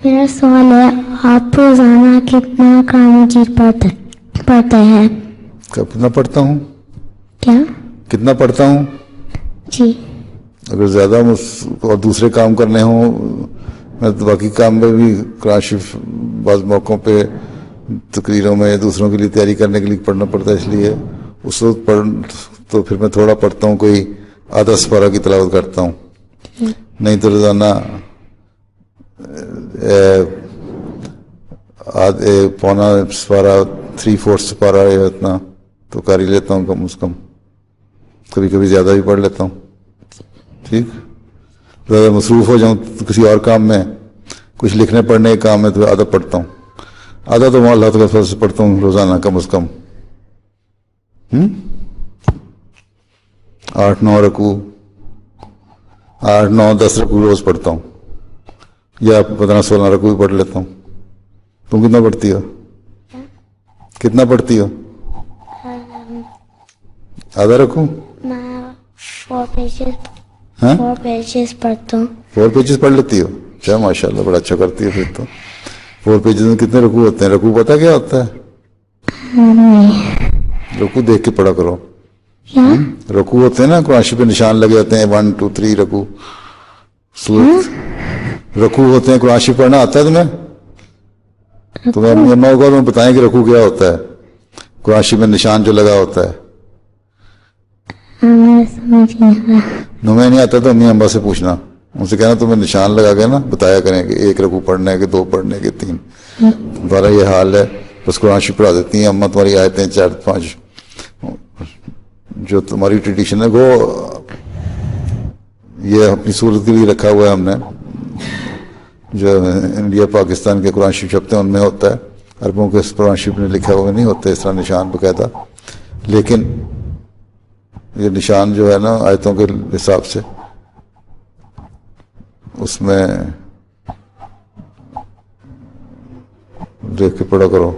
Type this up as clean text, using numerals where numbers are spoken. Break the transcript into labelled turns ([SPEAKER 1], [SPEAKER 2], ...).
[SPEAKER 1] میرا سوال ہے آپ روزانہ کتنا قرآن مجید پڑھتے ہیں؟
[SPEAKER 2] کتنا پڑھتا ہوں؟
[SPEAKER 1] کیا؟
[SPEAKER 2] کتنا پڑھتا ہوں؟
[SPEAKER 1] جی.
[SPEAKER 2] اگر زیادہ اور دوسرے کام کرنے ہوں، میں تو باقی کام میں بھی قرآن شریف بعض موقعوں پہ تقریروں میں دوسروں کے لیے تیاری کرنے کے لیے پڑھنا پڑتا ہے، اس لیے اس وقت تو پھر میں تھوڑا پڑھتا ہوں، کوئی آدھا سپارہ کی تلاوت کرتا ہوں. نہیں تو روزانہ پونا سپارہ 3/4 سپارہ یا اتنا تو کر ہی لیتا ہوں کم از کم. کبھی کبھی زیادہ بھی پڑھ لیتا ہوں. ٹھیک. زیادہ مصروف ہو جاؤں تو کسی اور کام میں، کچھ لکھنے پڑھنے کے کام میں تو آدھا پڑھتا ہوں. آدھا تو اللہ تعالیٰ کے فضل سے پڑھتا ہوں روزانہ کم از کم 8-9 رکوع، 8-9-10 رکوع روز پڑھتا ہوں، یا 15-16 رکوع بھی پڑھ لیتا ہوں. تم کتنا پڑھتی ہو؟ کتنا پڑھتی ہو؟ آدھا رکوع؟
[SPEAKER 1] میں 4 پیجز
[SPEAKER 2] ہاں
[SPEAKER 1] 4 پیجز پڑھتا ہوں.
[SPEAKER 2] 4 پیجز پڑھ لیتی ہو؟ اچھا ماشاء اللہ، بڑا اچھا کرتی ہے پھر تو. 4 پیجز میں کتنے رکوع ہوتے ہیں؟ رکوع پتہ کیا ہوتا ہے؟ رکوع دیکھ کے پڑھا کرو.
[SPEAKER 1] کیا؟
[SPEAKER 2] رکوع ہوتے ہیں نا، قرآن شریف پہ نشان لگے ہوتے ہیں 1 2 3 رکوع. رکوع ہوتے ہیں. قرآن شریف پڑھنا آتا ہے تمہیں؟ تمہیں اپنی اماں کو تمہیں بتائیں کہ رکوع کیا ہوتا ہے، قرآن شریف میں نشان جو لگا ہوتا ہے. تمہیں نہیں آتا تو امی امبا سے پوچھنا، ان سے کہنا تمہیں نشان لگا کے نا بتایا کریں کہ 1 رکوع پڑھنے کے، 2 پڑھنے کے، 3. تمہارا یہ حال ہے، بس قرآن شریف پڑھا دیتی ہیں اماں تمہاری آیتیں 4-5 جو تمہاری ٹریڈیشن ہے. وہ یہ اپنی صورت کے لیے رکھا ہوا ہے ہم نے، جو انڈیا پاکستان کے قرآن شریف چھپتے ہیں ان میں ہوتا ہے. عربوں کے قرآن شریف میں لکھا ہوا نہیں ہوتا اس طرح نشان باقاعدہ، لیکن یہ نشان جو ہے نا آیتوں کے حساب سے اس میں دیکھ کے پڑھا کرو.